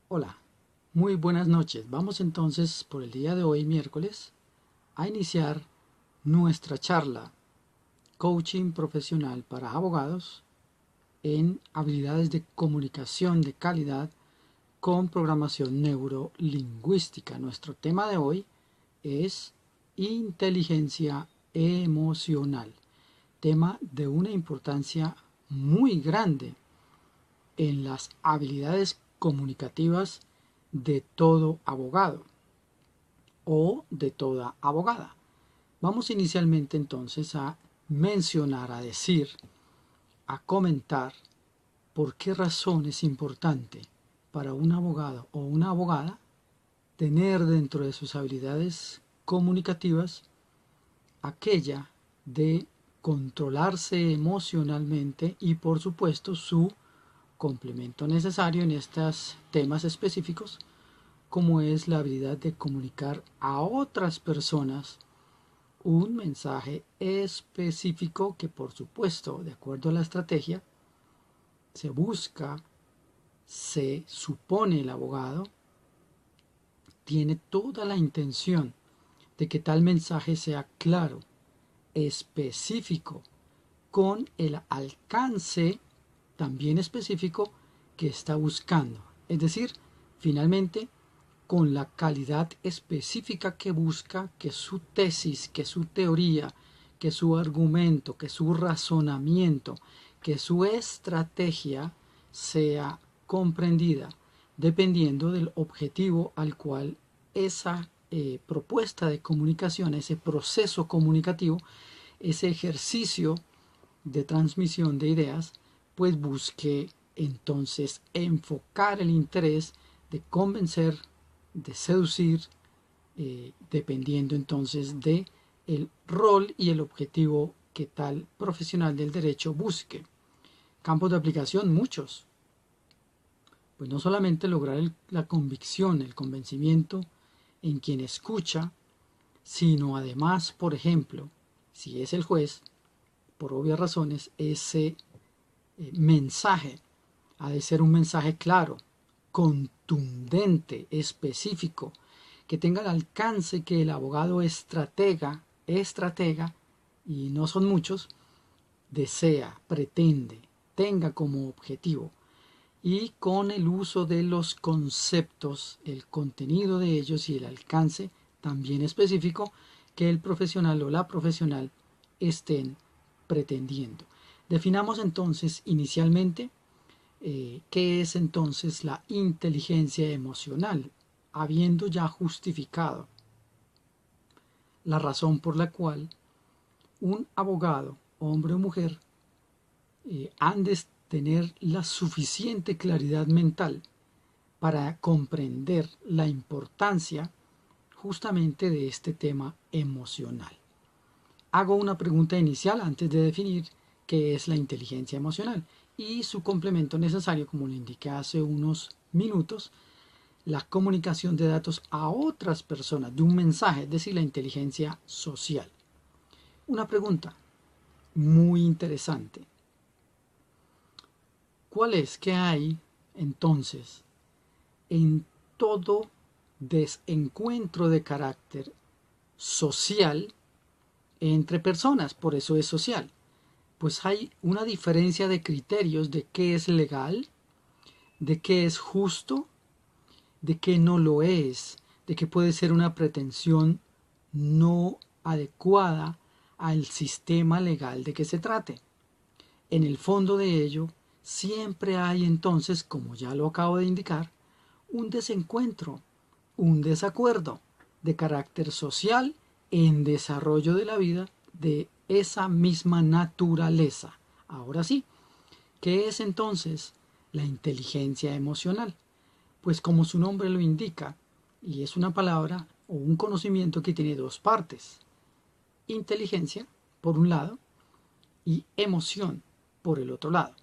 Hola, muy buenas noches. Vamos entonces por el día de hoy, miércoles, a iniciar nuestra charla Coaching Profesional para Abogados en habilidades de comunicación de calidad con programación neurolingüística. Nuestro tema de hoy es inteligencia emocional, tema de una importancia muy grande en las habilidades comunicativas de todo abogado o de toda abogada. Vamos inicialmente entonces a mencionar, a decir, a comentar por qué razón es importante para un abogado o una abogada tener dentro de sus habilidades comunicativas aquella de controlarse emocionalmente y por supuesto su complemento necesario en estos temas específicos, como es la habilidad de comunicar a otras personas un mensaje específico que, por supuesto, de acuerdo a la estrategia, se busca, se supone el abogado, tiene toda la intención de que tal mensaje sea claro, específico, con el alcance también específico que está buscando. Es decir, finalmente, con la calidad específica que busca que su tesis, que su teoría, que su argumento, que su razonamiento, que su estrategia sea comprendida, dependiendo del objetivo al cual esa propuesta de comunicación, ese proceso comunicativo, ese ejercicio de transmisión de ideas, pues busque entonces enfocar el interés de convencer, de seducir, dependiendo entonces de el rol y el objetivo que tal profesional del derecho busque. Campos de aplicación muchos. Pues no solamente lograr la convicción, el convencimiento en quien escucha, sino además, por ejemplo, si es el juez, por obvias razones, ese mensaje ha de ser un mensaje claro, contundente, específico, que tenga el alcance que el abogado estratega, y no son muchos, desea, pretende, tenga como objetivo, y con el uso de los conceptos, el contenido de ellos y el alcance también específico que el profesional o la profesional estén pretendiendo. Definamos entonces inicialmente qué es entonces la inteligencia emocional, habiendo ya justificado la razón por la cual un abogado, hombre o mujer, han de tener la suficiente claridad mental para comprender la importancia justamente de este tema emocional. Hago una pregunta inicial antes de definir qué es la inteligencia emocional y su complemento necesario, como le indiqué hace unos minutos, la comunicación de datos a otras personas de un mensaje, es decir, la inteligencia social. Una pregunta muy interesante. ¿Cuál es que hay entonces en todo desencuentro de carácter social entre personas? Por eso es social. Pues hay una diferencia de criterios de qué es legal, de qué es justo, de qué no lo es, de qué puede ser una pretensión no adecuada al sistema legal de que se trate. En el fondo de ello, siempre hay entonces, como ya lo acabo de indicar, un desencuentro, un desacuerdo de carácter social en desarrollo de la vida de esa misma naturaleza. Ahora sí, ¿qué es entonces la inteligencia emocional? Pues como su nombre lo indica, y es una palabra o un conocimiento que tiene dos partes. Inteligencia, por un lado, y emoción, por el otro lado.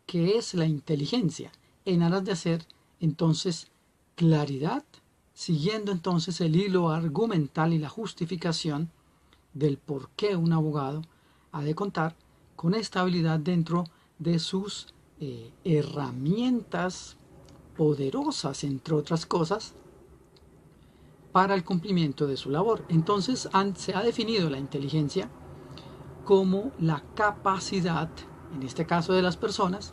¿Qué es la inteligencia? En aras de hacer, entonces, claridad, siguiendo entonces el hilo argumental y la justificación del por qué un abogado ha de contar con esta habilidad dentro de sus herramientas poderosas, entre otras cosas, para el cumplimiento de su labor. Entonces se ha definido la inteligencia como la capacidad, en este caso de las personas,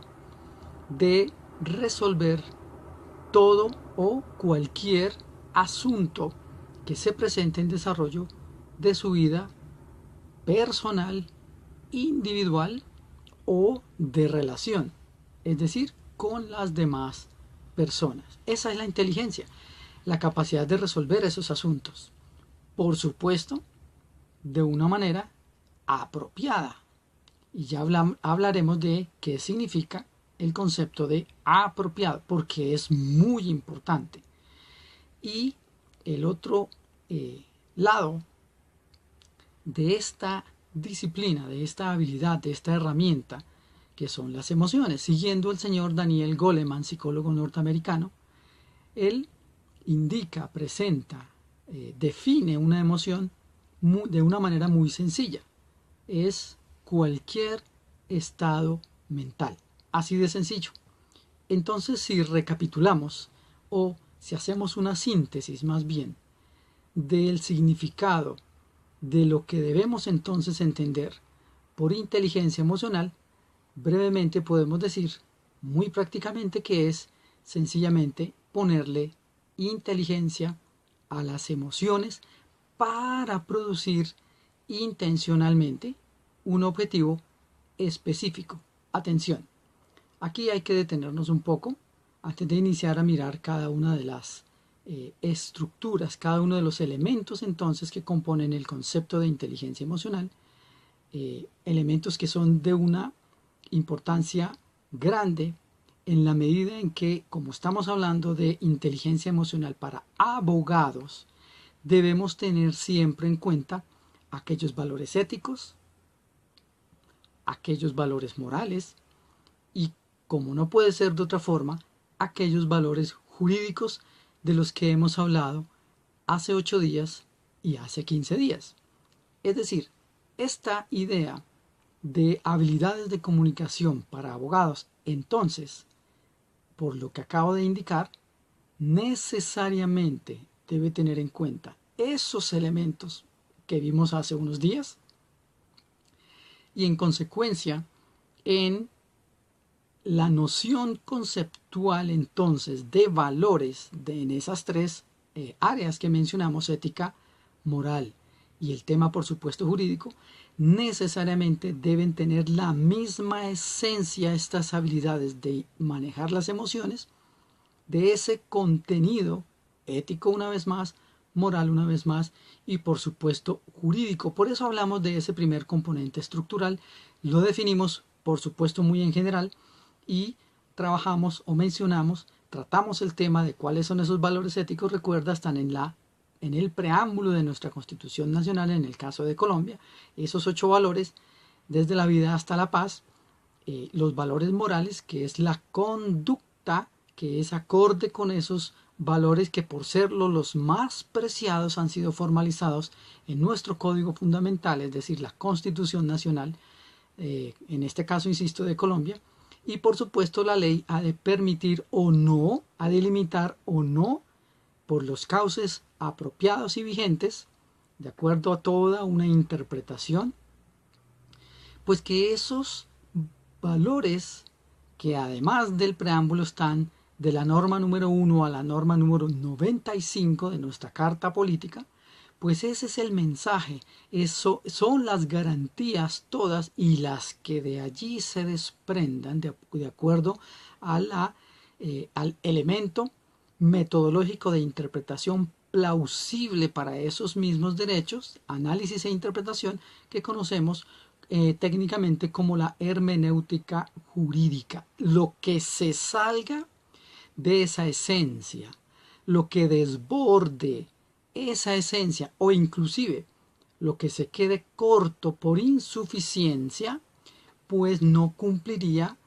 de resolver todo o cualquier asunto que se presente en desarrollo de su vida personal, individual o de relación, es decir, con las demás personas. Esa es la inteligencia, la capacidad de resolver esos asuntos, por supuesto, de una manera apropiada. Y ya hablaremos de qué significa el concepto de apropiado, porque es muy importante. Y el otro lado de esta disciplina, de esta habilidad, de esta herramienta, que son las emociones. Siguiendo el señor Daniel Goleman, psicólogo norteamericano, él indica, presenta, define una emoción de una manera muy sencilla. Es cualquier estado mental. Así de sencillo. Entonces, si recapitulamos o si hacemos una síntesis más bien del significado de lo que debemos entonces entender por inteligencia emocional, brevemente podemos decir muy prácticamente que es sencillamente ponerle inteligencia a las emociones para producir intencionalmente un objetivo específico. Atención, aquí hay que detenernos un poco antes de iniciar a mirar cada una de las estructuras, cada uno de los elementos entonces que componen el concepto de inteligencia emocional, elementos que son de una importancia grande en la medida en que, como estamos hablando de inteligencia emocional para abogados, debemos tener siempre en cuenta aquellos valores éticos, aquellos valores morales y, como no puede ser de otra forma, aquellos valores jurídicos de los que hemos hablado hace 8 días y hace 15 días. Es decir, esta idea de habilidades de comunicación para abogados, entonces, por lo que acabo de indicar, necesariamente debe tener en cuenta esos elementos que vimos hace unos días y, en consecuencia, en la noción conceptual entonces de valores en esas tres áreas que mencionamos, ética, moral y el tema por supuesto jurídico, necesariamente deben tener la misma esencia estas habilidades de manejar las emociones, de ese contenido ético una vez más, moral una vez más y por supuesto jurídico. Por eso hablamos de ese primer componente estructural, lo definimos por supuesto muy en general y trabajamos o mencionamos, tratamos el tema de cuáles son esos valores éticos, recuerda, están en el preámbulo de nuestra Constitución Nacional en el caso de Colombia, esos 8 valores, desde la vida hasta la paz, los valores morales, que es la conducta que es acorde con esos valores que por serlo los más preciados han sido formalizados en nuestro Código Fundamental, es decir, la Constitución Nacional, en este caso, insisto, de Colombia, y por supuesto la ley ha de permitir o no, ha de limitar o no, por los cauces apropiados y vigentes, de acuerdo a toda una interpretación, pues que esos valores que además del preámbulo están de la norma número 1 a la norma número 95 de nuestra Carta Política, pues ese es el mensaje, eso son las garantías todas y las que de allí se desprendan de acuerdo a al elemento metodológico de interpretación plausible para esos mismos derechos, análisis e interpretación que conocemos técnicamente como la hermenéutica jurídica. Lo que se salga de esa esencia, lo que desborde esa esencia o inclusive lo que se quede corto por insuficiencia, pues no cumpliría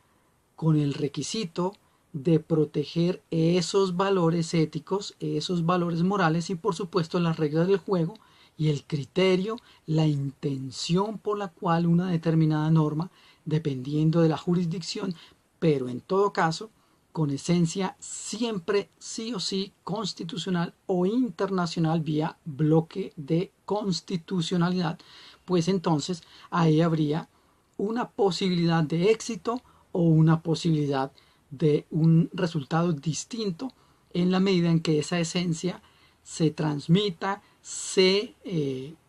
con el requisito de proteger esos valores éticos, esos valores morales y por supuesto las reglas del juego y el criterio, la intención por la cual una determinada norma, dependiendo de la jurisdicción, pero en todo caso con esencia siempre sí o sí constitucional o internacional vía bloque de constitucionalidad, pues entonces ahí habría una posibilidad de éxito o una posibilidad de un resultado distinto en la medida en que esa esencia se transmita, se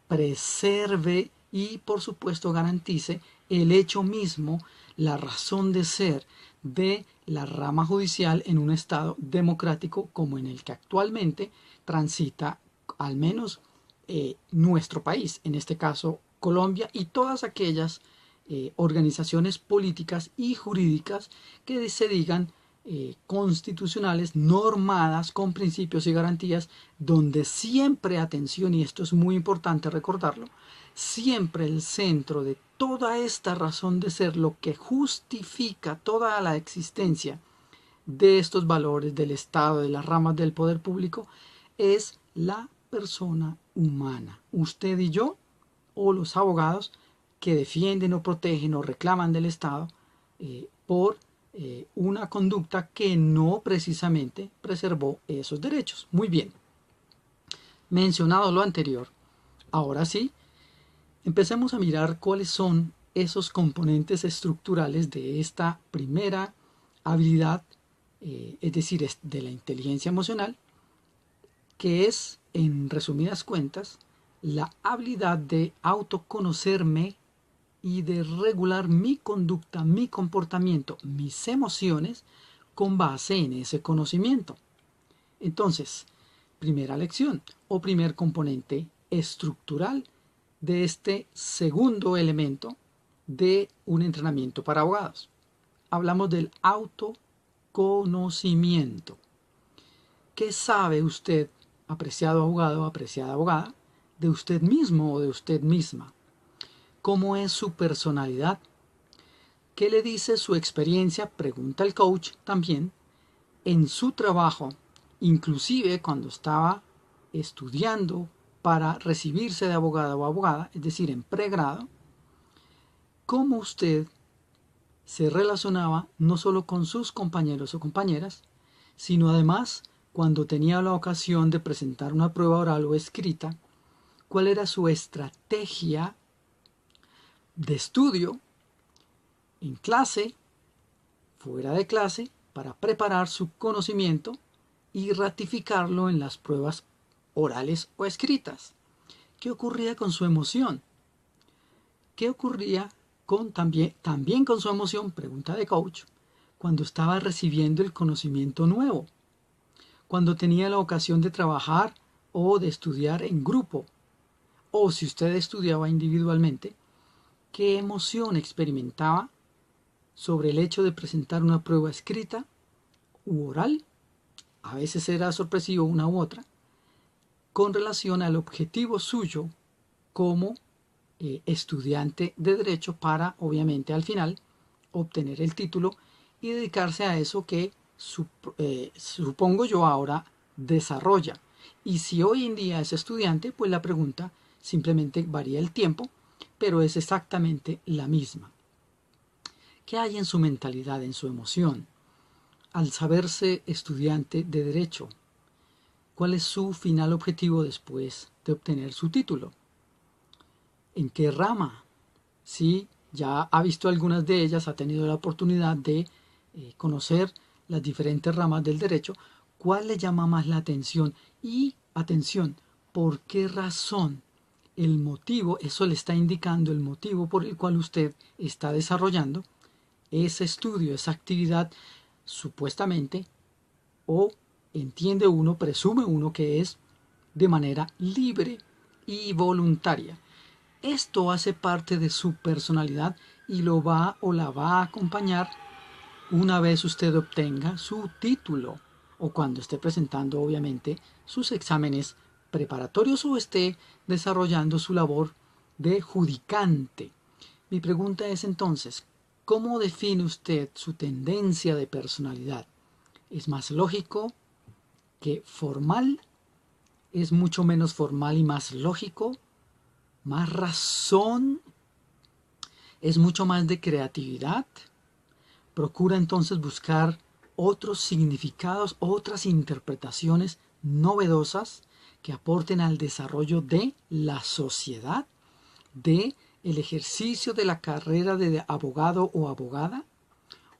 preserve y por supuesto garantice el hecho mismo, la razón de ser de la rama judicial en un estado democrático como en el que actualmente transita al menos nuestro país, en este caso Colombia, y todas aquellas organizaciones políticas y jurídicas que se digan constitucionales, normadas con principios y garantías, donde siempre, atención, y esto es muy importante recordarlo, siempre el centro de toda esta razón de ser, lo que justifica toda la existencia de estos valores del Estado, de las ramas del poder público, es la persona humana. Usted y yo, o los abogados que defienden o protegen o reclaman del Estado por una conducta que no precisamente preservó esos derechos. Muy bien, mencionado lo anterior, ahora sí, empecemos a mirar cuáles son esos componentes estructurales de esta primera habilidad, es decir, de la inteligencia emocional, que es, en resumidas cuentas, la habilidad de autoconocerme y de regular mi conducta, mi comportamiento, mis emociones con base en ese conocimiento. Entonces, primera lección o primer componente estructural de este segundo elemento de un entrenamiento para abogados. Hablamos del autoconocimiento. ¿Qué sabe usted, apreciado abogado o apreciada abogada, de usted mismo o de usted misma? ¿Cómo es su personalidad? ¿Qué le dice su experiencia? Pregunta el coach también. En su trabajo, inclusive cuando estaba estudiando para recibirse de abogado o abogada, es decir, en pregrado, cómo usted se relacionaba no solo con sus compañeros o compañeras, sino además cuando tenía la ocasión de presentar una prueba oral o escrita, cuál era su estrategia de estudio en clase, fuera de clase, para preparar su conocimiento y ratificarlo en las pruebas orales o escritas. ¿Qué ocurría con su emoción? ¿Qué ocurría también con su emoción, pregunta de coach, cuando estaba recibiendo el conocimiento nuevo? Cuando tenía la ocasión de trabajar o de estudiar en grupo, o si usted estudiaba individualmente, ¿qué emoción experimentaba sobre el hecho de presentar una prueba escrita u oral? A veces era sorpresivo una u otra, con relación al objetivo suyo como estudiante de derecho para, obviamente, al final, obtener el título y dedicarse a eso que supongo yo ahora desarrolla. Y si hoy en día es estudiante, pues la pregunta simplemente varía el tiempo, pero es exactamente la misma. ¿Qué hay en su mentalidad, en su emoción, al saberse estudiante de derecho? ¿Cuál es su final objetivo después de obtener su título? ¿En qué rama? Si ya ha visto algunas de ellas, ha tenido la oportunidad de conocer las diferentes ramas del derecho, ¿cuál le llama más la atención? Y, atención, ¿por qué razón? El motivo, eso le está indicando el motivo por el cual usted está desarrollando ese estudio, esa actividad, supuestamente, o entiende uno, presume uno que es de manera libre y voluntaria. Esto hace parte de su personalidad y lo va o la va a acompañar una vez usted obtenga su título o cuando esté presentando, obviamente, sus exámenes preparatorios o esté desarrollando su labor de judicante. Mi pregunta es entonces, ¿cómo define usted su tendencia de personalidad? ¿Es más lógico que formal? ¿Es mucho menos formal y más lógico? ¿Más razón? ¿Es mucho más de creatividad? ¿Procura entonces buscar otros significados, otras interpretaciones novedosas que aporten al desarrollo de la sociedad, de el ejercicio de la carrera de abogado o abogada,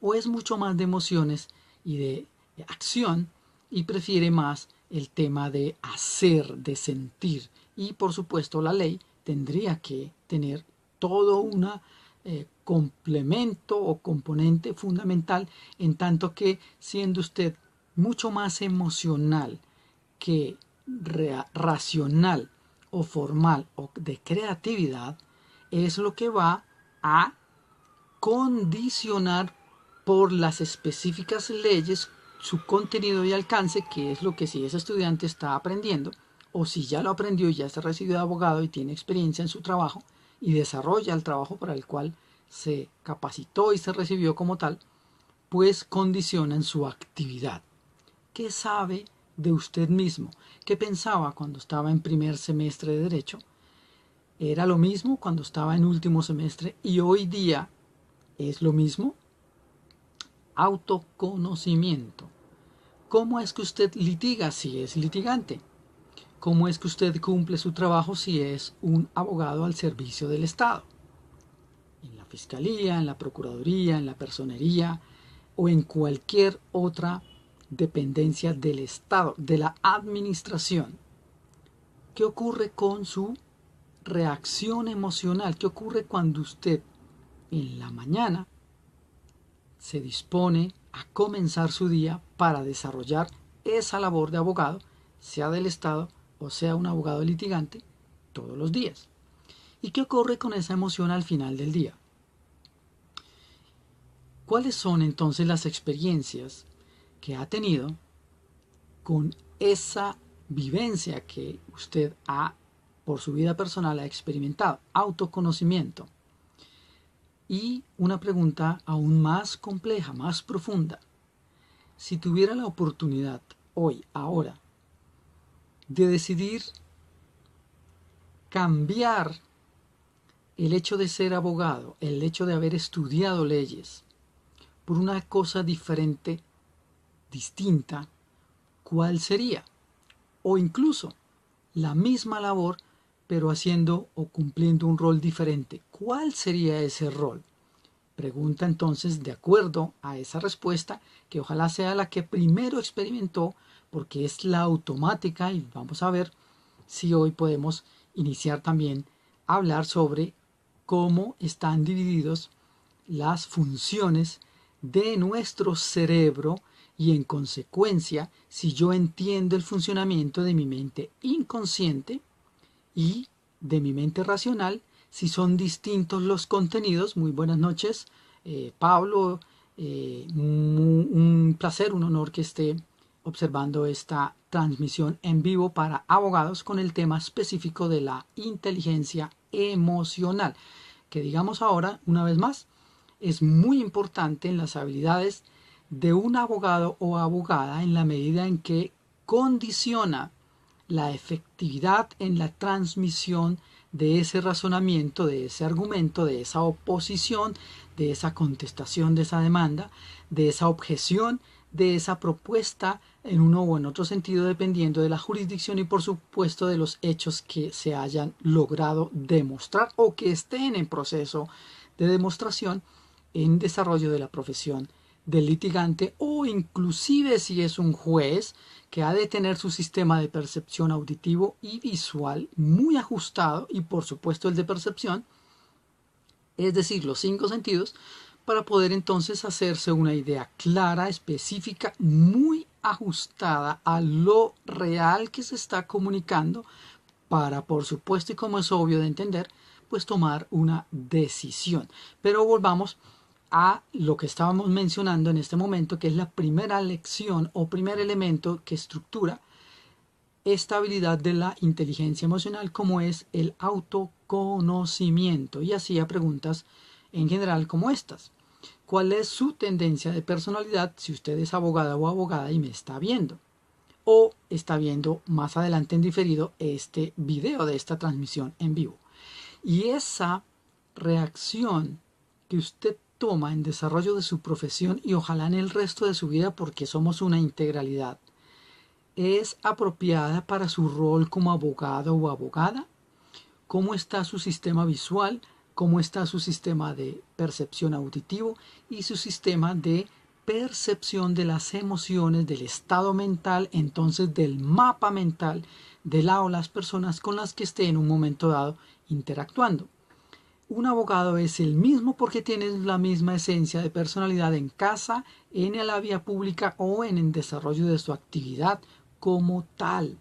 o es mucho más de emociones y de acción y prefiere más el tema de hacer, de sentir. Y por supuesto la ley tendría que tener todo un complemento o componente fundamental, en tanto que siendo usted mucho más emocional que racional o formal o de creatividad, es lo que va a condicionar por las específicas leyes su contenido y alcance, que es lo que si ese estudiante está aprendiendo, o si ya lo aprendió y ya está recibido de abogado y tiene experiencia en su trabajo y desarrolla el trabajo para el cual se capacitó y se recibió como tal, pues condicionan su actividad. ¿Qué sabe de usted mismo? ¿Qué pensaba cuando estaba en primer semestre de Derecho? ¿Era lo mismo cuando estaba en último semestre y hoy día es lo mismo? Autoconocimiento. ¿Cómo es que usted litiga si es litigante? ¿Cómo es que usted cumple su trabajo si es un abogado al servicio del Estado? En la Fiscalía, en la Procuraduría, en la Personería o en cualquier otra dependencia del Estado, de la administración. ¿Qué ocurre con su reacción emocional? ¿Qué ocurre cuando usted en la mañana se dispone a comenzar su día para desarrollar esa labor de abogado, sea del Estado o sea un abogado litigante, todos los días? ¿Y qué ocurre con esa emoción al final del día? ¿Cuáles son entonces las experiencias que ha tenido con esa vivencia que usted ha, por su vida personal, ha experimentado? Autoconocimiento. Y una pregunta aún más compleja, más profunda. Si tuviera la oportunidad hoy, ahora, de decidir cambiar el hecho de ser abogado, el hecho de haber estudiado leyes, por una cosa diferente, distinta, ¿cuál sería? O incluso la misma labor, pero haciendo o cumpliendo un rol diferente. ¿Cuál sería ese rol? Pregunta entonces de acuerdo a esa respuesta, que ojalá sea la que primero experimentó, porque es la automática, y vamos a ver si hoy podemos iniciar también a hablar sobre cómo están divididos las funciones de nuestro cerebro y en consecuencia si yo entiendo el funcionamiento de mi mente inconsciente y de mi mente racional, si son distintos los contenidos. Muy buenas noches, Pablo, un placer, un honor que esté observando esta transmisión en vivo para abogados con el tema específico de la inteligencia emocional, que digamos ahora una vez más es muy importante en las habilidades de un abogado o abogada en la medida en que condiciona la efectividad en la transmisión de ese razonamiento, de ese argumento, de esa oposición, de esa contestación de esa demanda, de esa objeción, de esa propuesta en uno o en otro sentido, dependiendo de la jurisdicción y por supuesto de los hechos que se hayan logrado demostrar o que estén en proceso de demostración en desarrollo de la profesión del litigante, o inclusive si es un juez que ha de tener su sistema de percepción auditivo y visual muy ajustado, y por supuesto el de percepción, es decir, los 5 sentidos, para poder entonces hacerse una idea clara, específica, muy ajustada a lo real que se está comunicando, para, por supuesto, y como es obvio de entender, pues tomar una decisión. Pero volvamos a lo que estábamos mencionando en este momento, que es la primera lección o primer elemento que estructura esta habilidad de la inteligencia emocional, como es el autoconocimiento. Y hacía preguntas en general como estas: ¿cuál es su tendencia de personalidad si usted es abogada o abogada y me está viendo? O está viendo más adelante en diferido este video de esta transmisión en vivo. Y esa reacción que usted toma en desarrollo de su profesión y ojalá en el resto de su vida, porque somos una integralidad, es apropiada para su rol como abogado o abogada? ¿Cómo está su sistema visual? ¿Cómo está su sistema de percepción auditivo y su sistema de percepción de las emociones, del estado mental, entonces del mapa mental de la o las personas con las que esté en un momento dado interactuando? Un abogado es el mismo porque tiene la misma esencia de personalidad en casa, en la vía pública o en el desarrollo de su actividad como tal.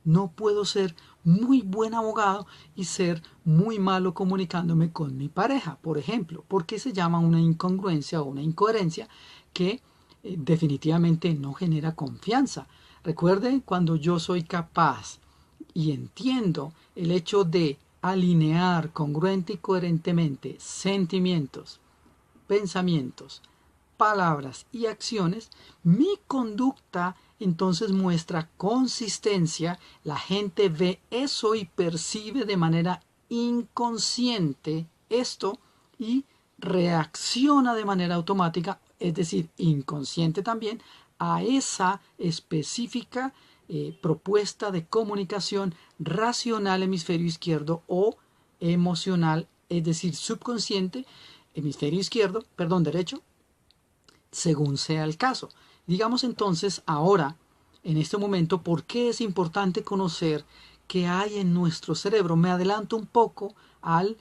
No puedo ser muy buen abogado y ser muy malo comunicándome con mi pareja, por ejemplo, porque se llama una incongruencia o una incoherencia que definitivamente no genera confianza. Recuerden, cuando yo soy capaz y entiendo el hecho de alinear congruente y coherentemente sentimientos, pensamientos, palabras y acciones, mi conducta entonces muestra consistencia, la gente ve eso y percibe de manera inconsciente esto y reacciona de manera automática, es decir, inconsciente también, a esa específica propuesta de comunicación racional hemisferio izquierdo o emocional, es decir, subconsciente hemisferio izquierdo, perdón, derecho, según sea el caso. Digamos entonces ahora, en este momento, ¿por qué es importante conocer qué hay en nuestro cerebro? Me adelanto un poco al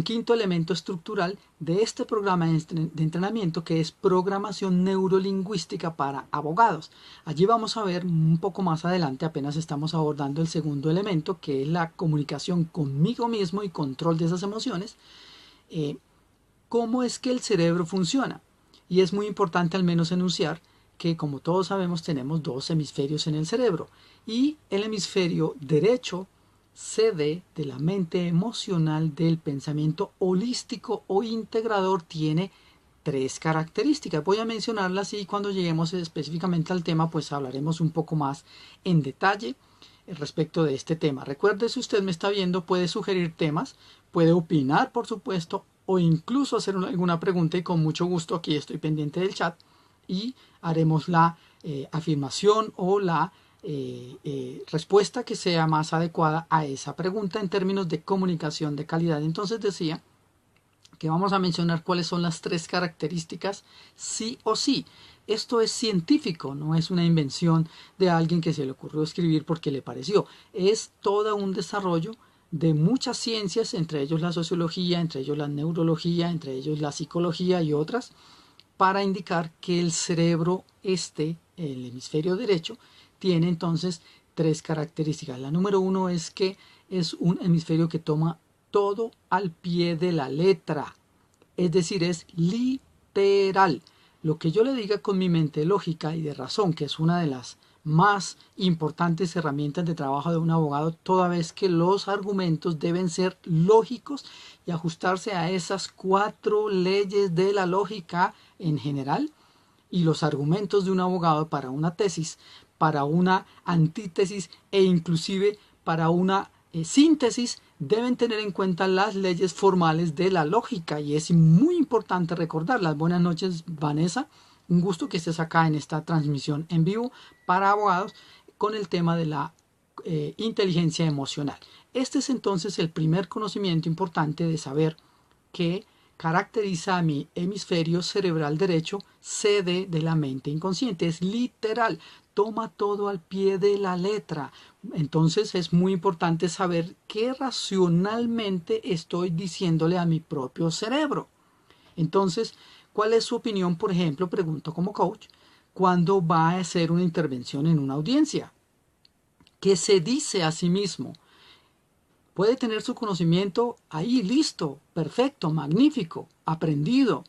quinto elemento estructural de este programa de entrenamiento, que es programación neurolingüística para abogados. Allí vamos a ver un poco más adelante, apenas estamos abordando el segundo elemento, que es la comunicación conmigo mismo y control de esas emociones. ¿Cómo es que el cerebro funciona? Y es muy importante al menos enunciar que, como todos sabemos, tenemos dos hemisferios en el cerebro y el hemisferio derecho, sede de la mente emocional del pensamiento holístico o integrador, tiene tres características. Voy a mencionarlas y cuando lleguemos específicamente al tema, pues hablaremos un poco más en detalle respecto de este tema. Recuerde, si usted me está viendo, puede sugerir temas, puede opinar, por supuesto, o incluso hacer alguna pregunta, y con mucho gusto aquí estoy pendiente del chat y haremos la afirmación o la respuesta que sea más adecuada a esa pregunta en términos de comunicación de calidad. Entonces decía que vamos a mencionar cuáles son las tres características sí o sí. Esto es científico, no es una invención de alguien que se le ocurrió escribir porque le pareció. Es todo un desarrollo de muchas ciencias, entre ellos la sociología, entre ellos la neurología, entre ellos la psicología y otras, para indicar que el cerebro, el hemisferio derecho, tiene entonces tres características. La número uno es que es un hemisferio que toma todo al pie de la letra, es decir, es literal. Lo que yo le diga con mi mente lógica y de razón, que es una de las más importantes herramientas de trabajo de un abogado, toda vez que los argumentos deben ser lógicos y ajustarse a esas cuatro leyes de la lógica en general, y los argumentos de un abogado para una tesis, para una antítesis e inclusive para una síntesis deben tener en cuenta las leyes formales de la lógica, y es muy importante recordarlas. Buenas noches, Vanessa, un gusto que estés acá en esta transmisión en vivo para abogados con el tema de la inteligencia emocional. Este es entonces el primer conocimiento importante de saber que caracteriza a mi hemisferio cerebral derecho, sede de la mente inconsciente. Es literal, toma todo al pie de la letra. Entonces es muy importante saber qué racionalmente estoy diciéndole a mi propio cerebro. Entonces, ¿cuál es su opinión, por ejemplo, pregunto como coach, cuando va a hacer una intervención en una audiencia? ¿Qué se dice a sí mismo? Puede tener su conocimiento ahí listo, perfecto, magnífico, aprendido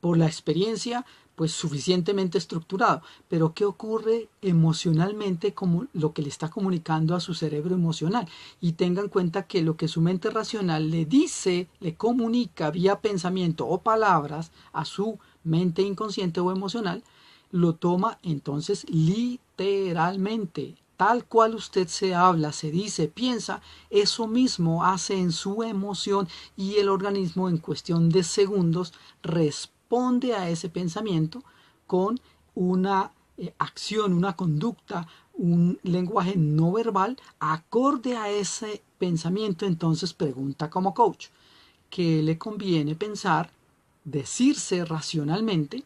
por la experiencia, pues suficientemente estructurado. Pero ¿qué ocurre emocionalmente, como lo que le está comunicando a su cerebro emocional? Y tenga en cuenta que lo que su mente racional le dice, le comunica vía pensamiento o palabras a su mente inconsciente o emocional, lo toma entonces literalmente. tal cual usted se habla, se dice, piensa, eso mismo hace en su emoción y el organismo en cuestión de segundos responde a ese pensamiento con una acción, una conducta, un lenguaje no verbal acorde a ese pensamiento. Entonces pregunta como coach, ¿qué le conviene pensar, decirse racionalmente?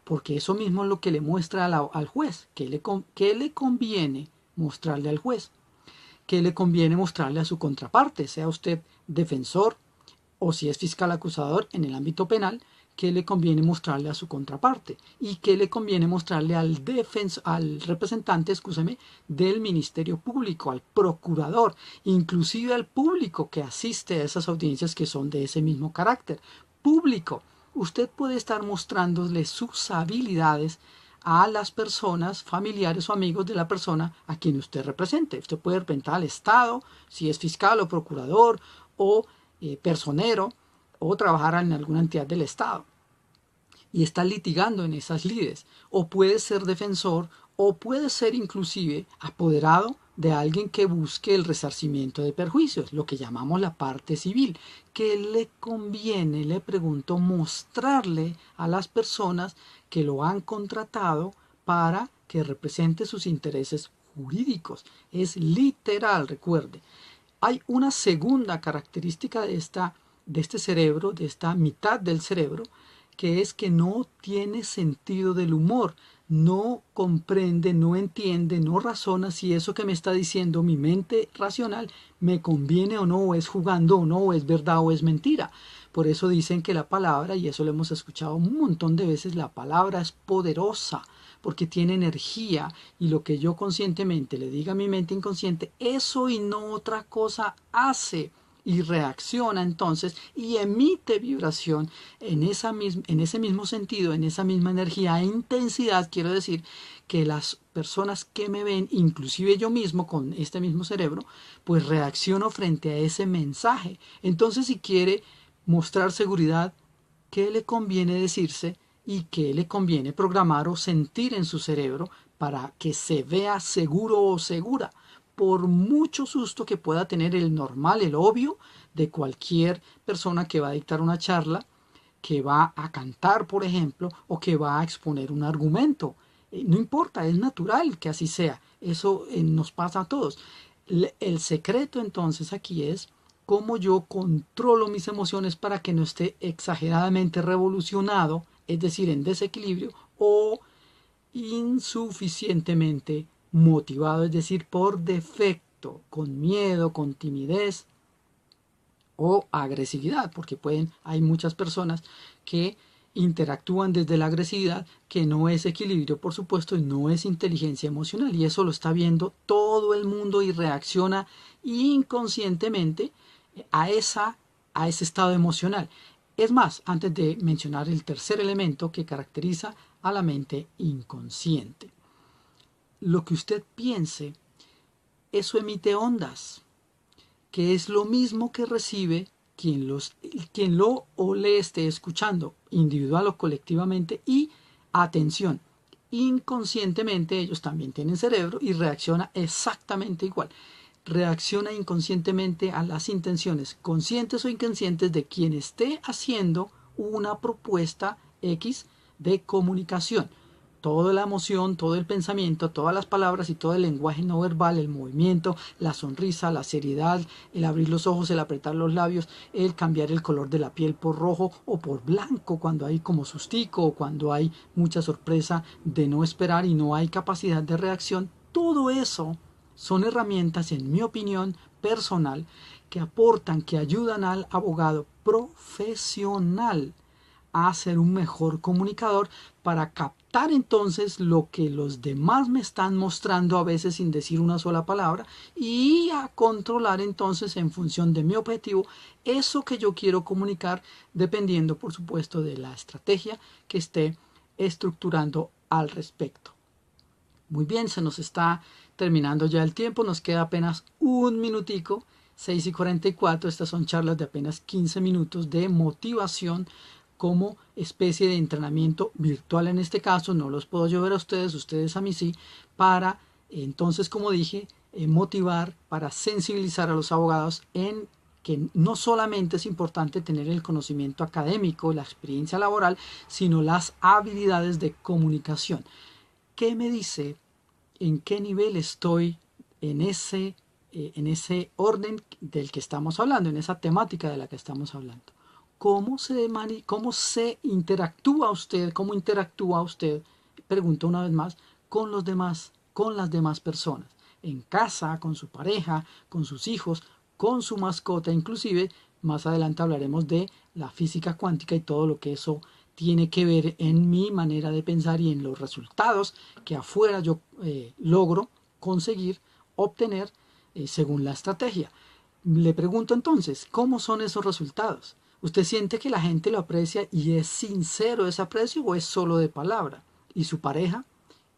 Porque eso mismo es lo que le muestra al juez. ¿Qué le conviene mostrarle al juez? ¿Qué le conviene mostrarle a su contraparte? Sea usted defensor o si es fiscal acusador en el ámbito penal, ¿qué le conviene mostrarle a su contraparte? ¿Y qué le conviene mostrarle al representante, del Ministerio Público, al procurador, inclusive al público que asiste a esas audiencias que son de ese mismo carácter? Público. Usted puede estar mostrándole sus habilidades a las personas, familiares o amigos de la persona a quien usted represente. Usted puede representar al Estado, si es fiscal o procurador o personero, o trabajar en alguna entidad del Estado y está litigando en esas lides, o puede ser defensor, o puede ser inclusive apoderado de alguien que busque el resarcimiento de perjuicios, lo que llamamos la parte civil. ¿Qué le conviene, le pregunto, mostrarle a las personas que lo han contratado para que represente sus intereses jurídicos? Es literal, recuerde. Hay una segunda característica de este cerebro, de esta mitad del cerebro, que es que no tiene sentido del humor, no comprende, no entiende, no razona si eso que me está diciendo mi mente racional me conviene o no, o es jugando o no, o es verdad o es mentira. Por eso dicen que la palabra, y eso lo hemos escuchado un montón de veces, la palabra es poderosa porque tiene energía, y lo que yo conscientemente le diga a mi mente inconsciente, eso y no otra cosa hace y reacciona entonces y emite vibración en ese mismo sentido, en esa misma energía e intensidad. Quiero decir que las personas que me ven, inclusive yo mismo con este mismo cerebro, pues reacciono frente a ese mensaje. Entonces, si quiere mostrar seguridad, ¿qué le conviene decirse y qué le conviene programar o sentir en su cerebro para que se vea seguro o segura? Por mucho susto que pueda tener el normal, el obvio, de cualquier persona que va a dictar una charla, que va a cantar, por ejemplo, o que va a exponer un argumento. No importa, es natural que así sea. Eso nos pasa a todos. El secreto entonces aquí es cómo yo controlo mis emociones para que no esté exageradamente revolucionado, es decir, en desequilibrio, o insuficientemente motivado, es decir, por defecto, con miedo, con timidez o agresividad, porque hay muchas personas que interactúan desde la agresividad, que no es equilibrio, por supuesto, y no es inteligencia emocional, y eso lo está viendo todo el mundo y reacciona inconscientemente a ese estado emocional. Es más, antes de mencionar el tercer elemento que caracteriza a la mente inconsciente, lo que usted piense, eso emite ondas, que es lo mismo que recibe quien lo o le esté escuchando, individual o colectivamente. Y atención, inconscientemente ellos también tienen cerebro y reacciona exactamente igual. Reacciona inconscientemente a las intenciones, conscientes o inconscientes, de quien esté haciendo una propuesta X de comunicación. Toda la emoción, todo el pensamiento, todas las palabras y todo el lenguaje no verbal, el movimiento, la sonrisa, la seriedad, el abrir los ojos, el apretar los labios, el cambiar el color de la piel por rojo o por blanco cuando hay como sustico o cuando hay mucha sorpresa de no esperar y no hay capacidad de reacción. Todo eso son herramientas, en mi opinión personal, que aportan, que ayudan al abogado profesional a ser un mejor comunicador, para captar entonces lo que los demás me están mostrando, a veces sin decir una sola palabra, y a controlar entonces, en función de mi objetivo, eso que yo quiero comunicar, dependiendo por supuesto de la estrategia que esté estructurando al respecto. Muy bien, se nos está terminando ya el tiempo, nos queda apenas un minutico, 6:44. Estas son charlas de apenas 15 minutos de motivación como especie de entrenamiento virtual. En este caso no los puedo yo ver a ustedes a mí sí, para Entonces, como dije, motivar para sensibilizar a los abogados en que no solamente es importante tener el conocimiento académico, la experiencia laboral, sino las habilidades de comunicación. ¿Qué me dice en qué nivel estoy en ese orden del que estamos hablando, en esa temática de la que estamos hablando? ¿Cómo se interactúa usted? ¿Cómo interactúa usted? Pregunto una vez más, con los demás, con las demás personas, en casa, con su pareja, con sus hijos, con su mascota, inclusive más adelante hablaremos de la física cuántica y todo lo que eso tiene que ver en mi manera de pensar y en los resultados que afuera yo logro conseguir, obtener según la estrategia. Le pregunto entonces, ¿cómo son esos resultados? ¿Usted siente que la gente lo aprecia y es sincero ese aprecio o es solo de palabra? ¿Y su pareja?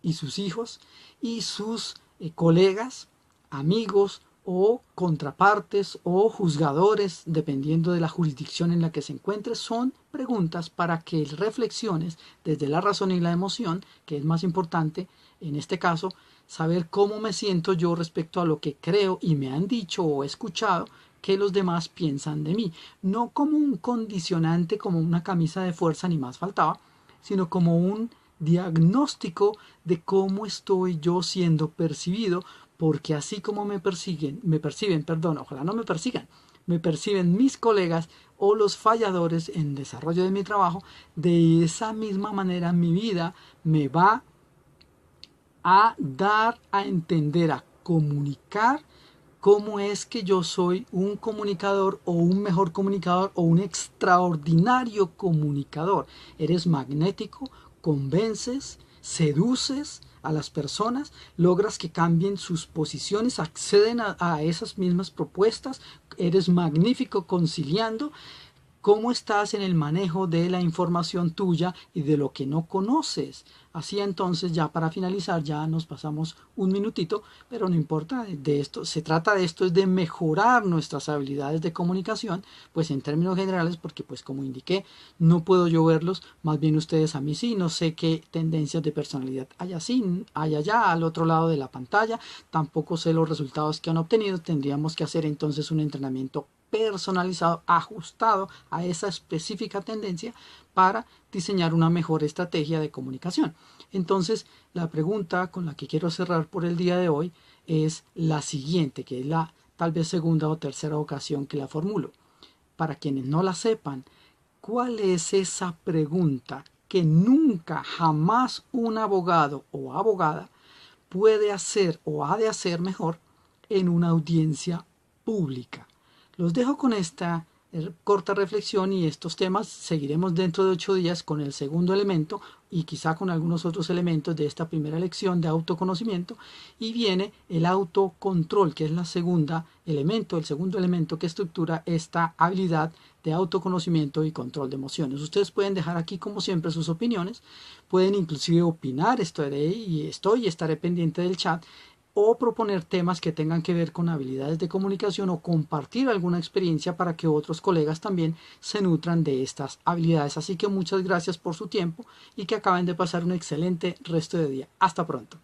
¿Y sus hijos? ¿Y sus colegas, amigos o contrapartes o juzgadores, dependiendo de la jurisdicción en la que se encuentre? Son preguntas para que reflexiones desde la razón y la emoción, que es más importante en este caso, saber cómo me siento yo respecto a lo que creo y me han dicho o he escuchado que los demás piensan de mí, no como un condicionante, como una camisa de fuerza, ni más faltaba, sino como un diagnóstico de cómo estoy yo siendo percibido, porque así como me perciben, ojalá no me persigan, me perciben mis colegas o los falladores en desarrollo de mi trabajo, de esa misma manera mi vida me va a dar a entender, a comunicar cómo es que yo soy un comunicador o un mejor comunicador o un extraordinario comunicador. Eres magnético, convences, seduces a las personas, logras que cambien sus posiciones, acceden a esas mismas propuestas, eres magnífico conciliando. ¿Cómo estás en el manejo de la información tuya y de lo que no conoces? Así entonces, ya para finalizar, ya nos pasamos un minutito, pero no importa, de esto se trata, de esto es de mejorar nuestras habilidades de comunicación, pues en términos generales, porque pues como indiqué, no puedo yo verlos, más bien ustedes a mí sí, no sé qué tendencias de personalidad hay así, hay allá al otro lado de la pantalla, tampoco sé los resultados que han obtenido, tendríamos que hacer entonces un entrenamiento personalizado, ajustado a esa específica tendencia para diseñar una mejor estrategia de comunicación. Entonces, la pregunta con la que quiero cerrar por el día de hoy es la siguiente, que es la tal vez segunda o tercera ocasión que la formulo. Para quienes no la sepan, ¿cuál es esa pregunta que nunca, jamás un abogado o abogada puede hacer o ha de hacer mejor en una audiencia pública? Los dejo con esta corta reflexión y estos temas. Seguiremos dentro de 8 días con el segundo elemento y quizá con algunos otros elementos de esta primera lección de autoconocimiento, y viene el autocontrol, que es el segundo elemento que estructura esta habilidad de autoconocimiento y control de emociones. Ustedes pueden dejar aquí como siempre sus opiniones, pueden inclusive opinar, estaré pendiente del chat, o proponer temas que tengan que ver con habilidades de comunicación o compartir alguna experiencia para que otros colegas también se nutran de estas habilidades. Así que muchas gracias por su tiempo y que acaben de pasar un excelente resto de día. Hasta pronto.